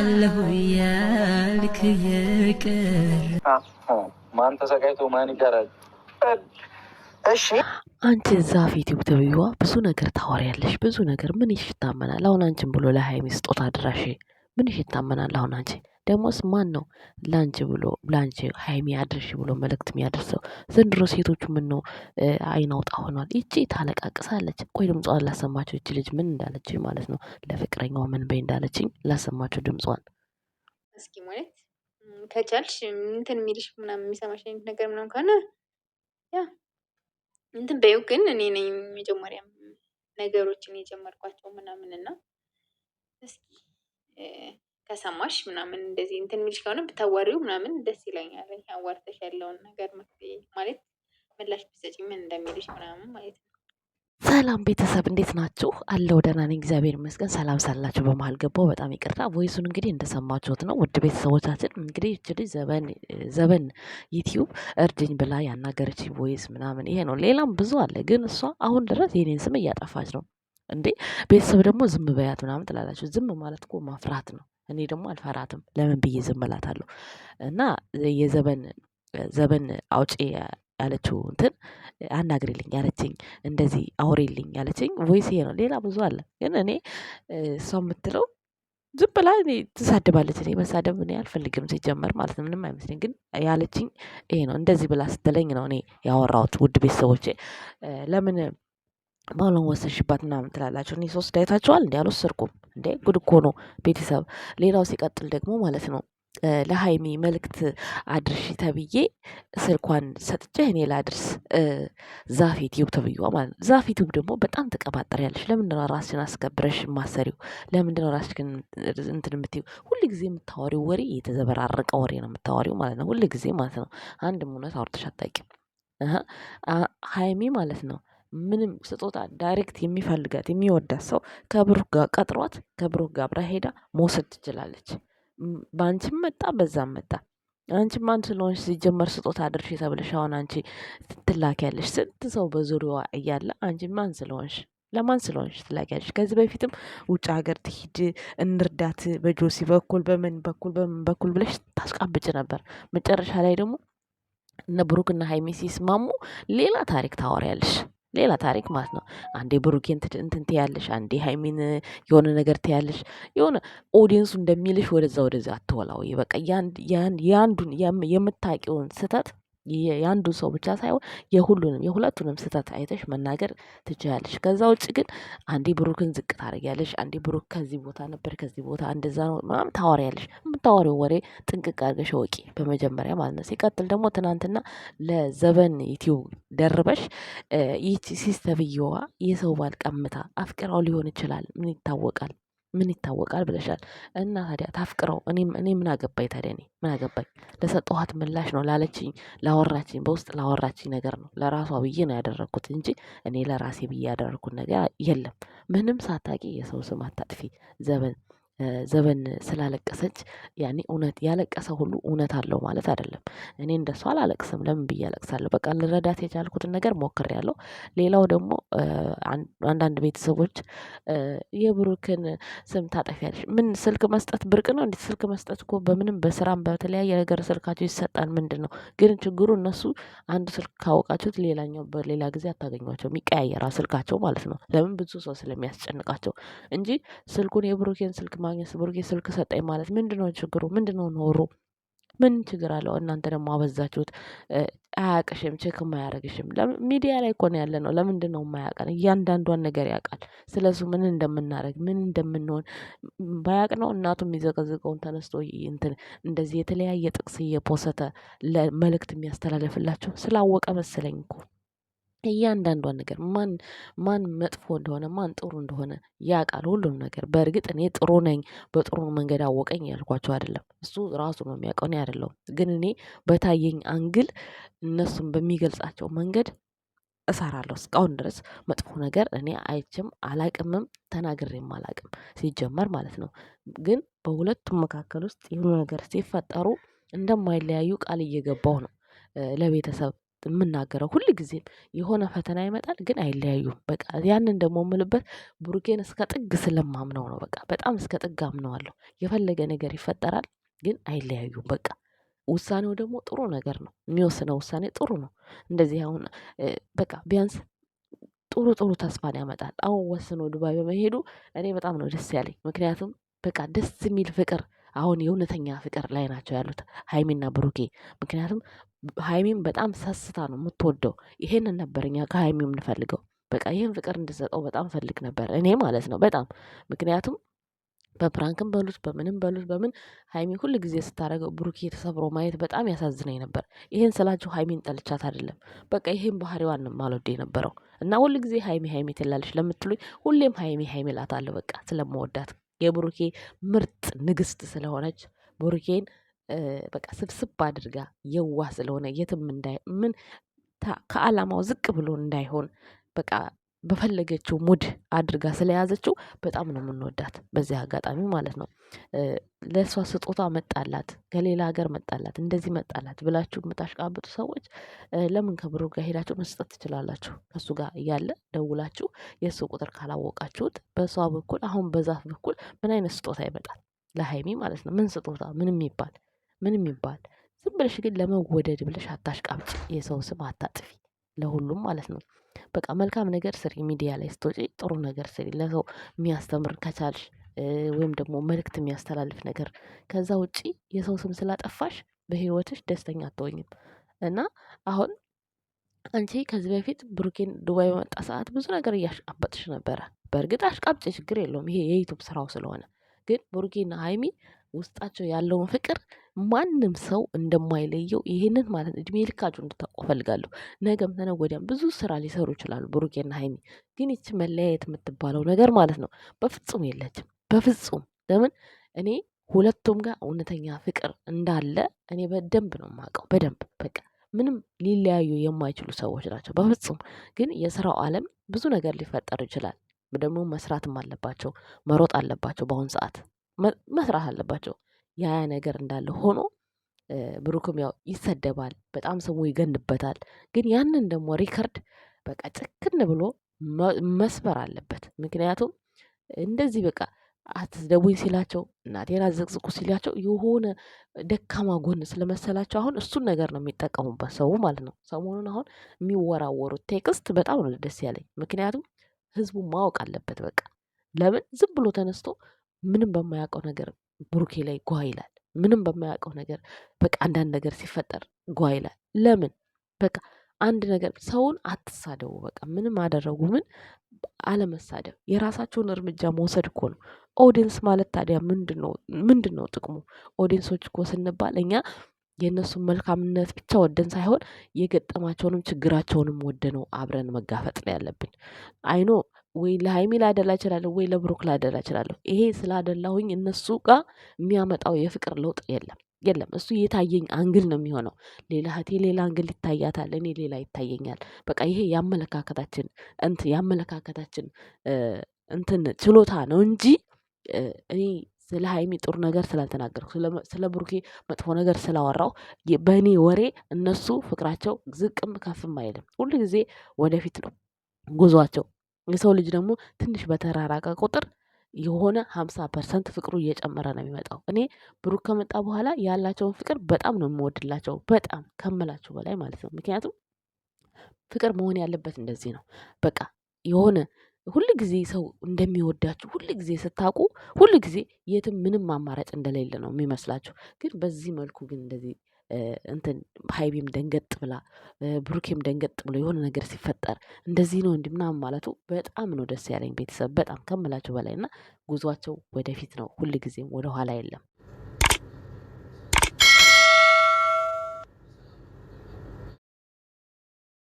አለሁ ያልክ ይቅር ማን ተሰቃይቶ ማን ይቀራል? እሺ አንቺ እዛ ፊት ብትብይዋ ብዙ ነገር ታወሪያለሽ፣ ብዙ ነገር ምን ይታመናል? አሁን አንቺን ብሎ ለሀይሚ ስጦታ ድራሽ ምን ይታመናል? አሁን አንቺ ደግሞስ ማን ነው ላንቺ ብሎ ላንቺ ሀይሚ አድርሽ ብሎ መልእክት የሚያደርሰው? ዘንድሮ ሴቶቹ ምን ነው አይን አውጣ ሆኗል። ይቺ ታለቃቅሳለች። ቆይ ድምጿን ላሰማቸው። ይቺ ልጅ ምን እንዳለችኝ ማለት ነው። ለፍቅረኛዋ ምን በይ እንዳለችኝ ላሰማቸው ድምጿን። እስኪ ማለት ከቻልሽ እንትን የሚልሽ ምናምን የሚሰማሽ አይነት ነገር ምናምን ከሆነ ያ እንትን በይው። ግን እኔ ነኝ መጀመሪያ ነገሮችን የጀመርኳቸው ምናምን እና እስኪ ከሰማሽ ምናምን እንደዚህ እንትን የሚልሽ ከሆነ ብታዋሪው ምናምን ደስ ይለኛል። አዋርተሽ ያለውን ነገር መፍትሄ ማለት ምላሽ ብትሰጪ ምን እንደሚልሽ ምናምን ማለት ነው። ሰላም ቤተሰብ እንዴት ናችሁ? አለው ደህና ነኝ እግዚአብሔር ይመስገን። ሰላም ሳላችሁ በመሀል ገባው በጣም ይቅርታ። ቮይሱን እንግዲህ እንደሰማችሁት ነው ውድ ቤተሰቦቻችን። እንግዲህ እችሊ ዘበን ዩቲዩብ እርድኝ ብላ ያናገረች ቮይስ ምናምን ይሄ ነው። ሌላም ብዙ አለ፣ ግን እሷ አሁን ድረስ የኔን ስም እያጠፋች ነው። እንዴ ቤተሰብ ደግሞ ዝም በያት ምናምን ትላላችሁ። ዝም ማለት እኮ ማፍራት ነው። እኔ ደግሞ አልፈራትም። ለምን ብዬ ዝም እላታለሁ? እና ዘበን አውጪ ያለችው እንትን አናግሪልኝ ያለችኝ እንደዚህ አውሪልኝ ያለችኝ ቮይስ ይሄ ነው። ሌላ ብዙ አለ፣ ግን እኔ እሷ የምትለው ዝም ብላ ትሳድባለች። እኔ መሳደብ እኔ አልፈልግም ሲጀመር ማለት ነው። ምንም አይመስለኝ፣ ግን ያለችኝ ይሄ ነው። እንደዚህ ብላ ስትለኝ ነው እኔ ያወራሁት። ውድ ቤተሰቦቼ ለምን ባሏን ወሰድሽባት ምናምን ትላላችሁ። እኔ 3 አይታችኋል እንዴ? አልወሰድኩም እንዴ? ጉድ እኮ ነው ቤተሰብ። ሌላው ሲቀጥል ደግሞ ማለት ነው ለሀይሚ መልእክት አድርሽ ተብዬ ስልኳን ሰጥቼ እኔ ላድርስ ዛፍ ዩቲዩብ ተብዬዋ ማለት ነው። ዛፍ ዩቲዩብ ደግሞ በጣም ትቀባጠሪያለሽ። ለምንድነው ራስሽን አስከብረሽ ማሰሪው? ለምንድነው ራስሽን እንትን የምትይው? ሁል ጊዜ የምታወሪው ወሬ የተዘበራረቀ ወሬ ነው የምታወሪው ማለት ነው። ሁል ጊዜ ማለት ነው። አንድም እውነት አውርተሽ አታውቂም። ሀይሚ ማለት ነው ምንም ስጦታ ዳይሬክት የሚፈልጋት የሚወዳት ሰው ከብሩክ ጋር ቀጥሯት ከብሩክ ጋር አብራ ሄዳ መውሰድ ትችላለች። በአንቺም መጣ በዛም መጣ። አንቺ ማን ስለሆንሽ ሲጀመር ስጦታ አድርሽ ተብለሽ አሁን አንቺ ትላኪያለሽ? ስንት ሰው በዙሪያዋ እያለ አንቺ ማን ስለሆንሽ ለማን ስለሆንሽ ትላኪያለሽ? ከዚህ በፊትም ውጭ ሀገር ትሂድ እንርዳት በጆሲ በኩል በምን በኩል ብለሽ ታስቃብጭ ነበር። መጨረሻ ላይ ደግሞ እነ ብሩክና ሀይሚ ሲስማሙ ሌላ ታሪክ ታወሪያለሽ። ሌላ ታሪክ ማለት ነው። አንዴ ብሩኬን እንትን ትያለሽ፣ አንዴ ሀይሚን የሆነ ነገር ትያለሽ። የሆነ ኦዲየንሱ እንደሚልሽ ወደዛ አትወላው። በቃ ያንዱን የምታውቂውን ስህተት የአንዱን ሰው ብቻ ሳይሆን የሁለቱንም ስህተት አይተሽ መናገር ትችያለሽ። ከዛ ውጭ ግን አንዴ ብሩክን ዝቅ ታደርጊያለሽ፣ አንዴ ብሩክ ከዚህ ቦታ ነበር ከዚህ ቦታ እንደዛ ነው ምናምን ታወሪያለሽ። የምታወሪው ወሬ ጥንቅቅ አድርገሽ ወቂ በመጀመሪያ ማለት ነው። ሲቀጥል ደግሞ ትናንትና ለዘበን ዩቲዩብ ደርበሽ ይቺ ሲስተብየዋ የሰው ባል ቀምታ አፍቅራው ሊሆን ይችላል፣ ምን ይታወቃል ብለሻል። እና ታዲያ ታፍቅረው እኔ ምን አገባኝ ታዲያ? እኔ ምን አገባኝ? ለሰጠኋት ምላሽ ነው ላለችኝ ላወራችኝ በውስጥ ላወራችኝ ነገር ነው። ለራሷ ብዬ ነው ያደረግኩት እንጂ እኔ ለራሴ ብዬ ያደረግኩት ነገር የለም። ምንም ሳታቂ የሰው ስም አታጥፊ። ዘበን ስላለቀሰች ያኔ እውነት ያለቀሰ ሁሉ እውነት አለው ማለት አይደለም። እኔ እንደሷ አላለቅስም። ለምን ብዬ አለቅሳለሁ? በቃ ልረዳት የቻልኩትን ነገር ሞክሬያለሁ። ሌላው ደግሞ አንዳንድ ቤተሰቦች የብሩክን ስም ታጠፊያለሽ። ምን ስልክ መስጠት ብርቅ ነው? እንዴት ስልክ መስጠት እኮ በምንም በስራም በተለያየ ነገር ስልካቸው ይሰጣል። ምንድነው ግን ችግሩ? እነሱ አንድ ስልክ ካወቃችሁት ሌላኛው በሌላ ጊዜ አታገኟቸውም። ይቀያየራል ስልካቸው ማለት ነው። ለምን? ብዙ ሰው ስለሚያስጨንቃቸው እንጂ ስልኩን የብሩኬን ስልክ ማግኘት ብሩኬ ስልክ ሰጠኝ ማለት ምንድነው ችግሩ? ምንድነው ኖሮ? ምን ችግር አለው? እናንተ ደግሞ አበዛችሁት። አያቅሽም፣ ቼክም አያረግሽም። ሚዲያ ላይ እኮ ነው ያለነው። ለምንድነው የማያውቀን? እያንዳንዷን ነገር ያውቃል። ስለሱ ምን እንደምናረግ ምን እንደምንሆን ባያቅ ነው እናቱ የሚዘቀዝቀውን ተነስቶ እንትን እንደዚህ የተለያየ ጥቅስ እየፖሰተ ለመልእክት የሚያስተላልፍላቸው ስላወቀ መሰለኝ እኮ እያንዳንዷን ነገር ማን መጥፎ እንደሆነ ማን ጥሩ እንደሆነ ያውቃል። ሁሉም ነገር በእርግጥ እኔ ጥሩ ነኝ በጥሩ መንገድ አወቀኝ ያልኳቸው አይደለም። እሱ ራሱ ነው የሚያውቀው፣ እኔ አይደለሁም። ግን እኔ በታየኝ አንግል እነሱን በሚገልጻቸው መንገድ እሰራለሁ። እስካሁን ድረስ መጥፎ ነገር እኔ አይቼም አላቅምም ተናግሬም አላቅም ሲጀመር ማለት ነው። ግን በሁለቱም መካከል ውስጥ የሆነ ነገር ሲፈጠሩ እንደማይለያዩ ቃል እየገባው ነው ለቤተሰብ የምናገረው ሁል ጊዜም የሆነ ፈተና ይመጣል፣ ግን አይለያዩም። በቃ ያንን ደግሞ የምልበት ብሩኬን እስከ ጥግ ስለማምነው ነው። በቃ በጣም እስከ ጥግ አምነዋለሁ። የፈለገ ነገር ይፈጠራል፣ ግን አይለያዩም። በቃ ውሳኔው ደግሞ ጥሩ ነገር ነው። የሚወስነው ውሳኔ ጥሩ ነው። እንደዚህ አሁን በቃ ቢያንስ ጥሩ ጥሩ ተስፋን ያመጣል። አሁን ወስኖ ዱባይ በመሄዱ እኔ በጣም ነው ደስ ያለኝ። ምክንያቱም በቃ ደስ የሚል ፍቅር አሁን የእውነተኛ ፍቅር ላይ ናቸው ያሉት ሀይሚና ብሩኬ። ምክንያቱም ሀይሚም በጣም ሰስታ ነው የምትወደው። ይሄንን ነበር እኛ ከሀይሚ የምንፈልገው። በቃ ይህን ፍቅር እንድሰጠው በጣም ፈልግ ነበር እኔ ማለት ነው በጣም ምክንያቱም በፕራንክም በሉት በምንም በሉት በምን ሀይሚ ሁል ጊዜ ስታደርገው ብሩኬ ተሰብሮ ማየት በጣም ያሳዝነኝ ነበር። ይሄን ስላችሁ ሀይሚን ጠልቻት አይደለም። በቃ ይሄን ባህሪዋን ማልወድ የነበረው እና ሁል ጊዜ ሀይሚ ሀይሚ ትላለች ለምትሉኝ ሁሌም ሀይሚ ሀይሚ እላታለሁ። በቃ ስለምወዳት የብሩኬ ምርጥ ንግስት ስለሆነች ብሩኬን በቃ ስብስብ አድርጋ የዋህ ስለሆነ የትም ምን ከአላማው ዝቅ ብሎ እንዳይሆን በቃ በፈለገችው ሙድ አድርጋ ስለያዘችው በጣም ነው የምንወዳት በዚህ አጋጣሚ ማለት ነው። ለእሷ ስጦታ መጣላት፣ ከሌላ ሀገር መጣላት፣ እንደዚህ መጣላት ብላችሁ የምታሽቃብጡ ሰዎች ለምን ከብሩክ ጋር ሄዳችሁ መስጠት ትችላላችሁ? ከእሱ ጋር እያለ ደውላችሁ የእሱ ቁጥር ካላወቃችሁት በእሷ በኩል አሁን በዛፍ በኩል ምን አይነት ስጦታ ይመጣል? ለሀይሚ ማለት ነው። ምን ስጦታ ምንም ይባል ዝም ብለሽ ግን ለመወደድ ብለሽ አታሽቃብጭ። የሰው ስም አታጥፊ፣ ለሁሉም ማለት ነው። በቃ መልካም ነገር ስሪ፣ ሚዲያ ላይ ስትወጪ ጥሩ ነገር ስሪ፣ ለሰው የሚያስተምር ከቻልሽ ወይም ደግሞ መልእክት የሚያስተላልፍ ነገር። ከዛ ውጪ የሰው ስም ስላጠፋሽ በህይወትሽ ደስተኛ አትሆኝም። እና አሁን አንቺ ከዚህ በፊት ብሩኬን ዱባይ በመጣ ሰዓት ብዙ ነገር እያሽቃበጥሽ ነበረ። በእርግጥ አሽቃብጭ፣ ችግር የለውም ይሄ የዩቱብ ስራው ስለሆነ። ግን ብሩኬና ሀይሚ ውስጣቸው ያለውን ፍቅር ማንም ሰው እንደማይለየው ይሄንን ማለት እድሜ ልካችሁ እንድታውቁ እፈልጋለሁ። ነገም ተነገ ወዲያም ብዙ ስራ ሊሰሩ ይችላሉ ብሩኬና ሀይሚ። ግን ይቺ መለያየት የምትባለው ነገር ማለት ነው በፍጹም የለችም። በፍጹም ለምን እኔ ሁለቱም ጋር እውነተኛ ፍቅር እንዳለ እኔ በደንብ ነው የማውቀው። በደንብ በቃ ምንም ሊለያዩ የማይችሉ ሰዎች ናቸው በፍጹም። ግን የስራው ዓለም ብዙ ነገር ሊፈጠር ይችላል። ደግሞ መስራትም አለባቸው፣ መሮጥ አለባቸው። በአሁን ሰዓት መስራት አለባቸው። ያ ነገር እንዳለ ሆኖ ብሩክም ያው ይሰደባል፣ በጣም ስሙ ይገንበታል። ግን ያንን ደግሞ ሪከርድ በቃ ጭክን ብሎ መስበር አለበት። ምክንያቱም እንደዚህ በቃ አትስደቡኝ ሲላቸው እናቴን አዘቅዝቁ ሲላቸው የሆነ ደካማ ጎን ስለመሰላቸው አሁን እሱን ነገር ነው የሚጠቀሙበት ሰው ማለት ነው። ሰሞኑን አሁን የሚወራወሩት ቴክስት በጣም ነው ደስ ያለኝ። ምክንያቱም ህዝቡ ማወቅ አለበት። በቃ ለምን ዝም ብሎ ተነስቶ ምንም በማያውቀው ነገር ብሩኬ ላይ ጓ ይላል? ምንም በማያውቀው ነገር በቃ አንዳንድ ነገር ሲፈጠር ጓ ይላል? ለምን? በቃ አንድ ነገር ሰውን አትሳደቡ። በቃ ምንም አደረጉ ምን አለመሳደብ፣ የራሳቸውን እርምጃ መውሰድ እኮ ነው። ኦዲንስ ማለት ታዲያ ምንድን ነው ጥቅሙ? ኦዲንሶች እኮ ስንባል እኛ የእነሱን መልካምነት ብቻ ወደን ሳይሆን የገጠማቸውንም ችግራቸውንም ወደ ነው አብረን መጋፈጥ ነው ያለብን። አይኖ ወይ ለሀይሚ ላደላ እችላለሁ ወይ ለብሩክ ላደላ እችላለሁ። ይሄ ስላደላሁኝ እነሱ ጋር የሚያመጣው የፍቅር ለውጥ የለም። እሱ የታየኝ አንግል ነው የሚሆነው። ሌላ እህቴ ሌላ አንግል ይታያታል፣ እኔ ሌላ ይታየኛል። በቃ ይሄ የአመለካከታችን እንትን ችሎታ ነው እንጂ እኔ ስለ ሀይሚ ጥሩ ነገር ስላልተናገርኩ ስለ ብሩኬ መጥፎ ነገር ስላወራው በእኔ ወሬ እነሱ ፍቅራቸው ዝቅም ከፍም አይልም። ሁሉ ጊዜ ወደፊት ነው ጉዟቸው። የሰው ልጅ ደግሞ ትንሽ በተራራቀ ቁጥር የሆነ 50% ፍቅሩ እየጨመረ ነው የሚመጣው። እኔ ብሩክ ከመጣ በኋላ ያላቸውን ፍቅር በጣም ነው የምወድላቸው፣ በጣም ከምላችሁ በላይ ማለት ነው። ምክንያቱም ፍቅር መሆን ያለበት እንደዚህ ነው። በቃ የሆነ ሁል ጊዜ ሰው እንደሚወዳችሁ ሁል ጊዜ ስታውቁ ሁል ጊዜ የትም ምንም አማራጭ እንደሌለ ነው የሚመስላችሁ። ግን በዚህ መልኩ ግን እንደዚህ እንትን ሀይቢም ደንገጥ ብላ ብሩኬም ደንገጥ ብሎ የሆነ ነገር ሲፈጠር እንደዚህ ነው እንዲህ ምናምን ማለቱ በጣም ነው ደስ ያለኝ ቤተሰብ፣ በጣም ከምላችሁ በላይ እና ጉዟቸው ወደፊት ነው ሁል ጊዜም ወደኋላ የለም።